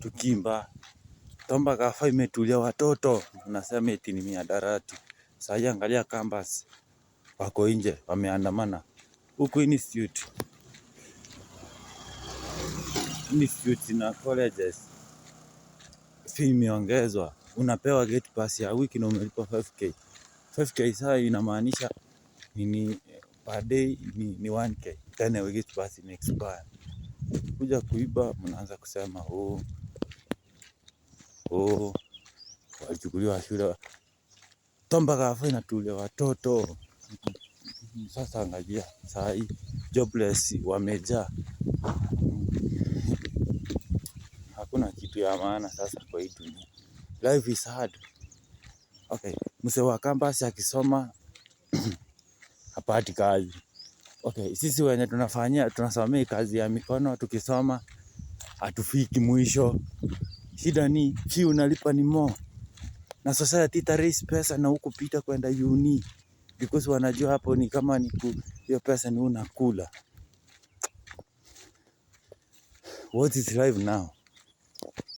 tukimba. Tomba kafa imetulia watoto. Unasema eti ni mihadarati. Sasa angalia campus. Wako nje, wameandamana. Huku institute na colleges. Fee imeongezwa. Unapewa gate pass ya wiki na umelipa 5k. 5k saa inamaanisha ni per day ni 1k. Tena gate pass ime expire. Kuja kuiba mnaanza kusema walichukuliwa shule. Tomba kafa inatulia watoto. Sasa angalia saa hii jobless wamejaa. Hakuna kitu ya maana sasa kwa hii dunia. Life is hard. Okay, mzee wa campus akisoma hapati kazi. Okay, sisi wenye tunasomea kazi ya mikono tukisoma hatufiki mwisho. Shida ni fee unalipa ni more. Na society ita raise pesa na huko pita kwenda uni. Because wanajua hapo ni kama ni hiyo pesa ni unakula. What is life now?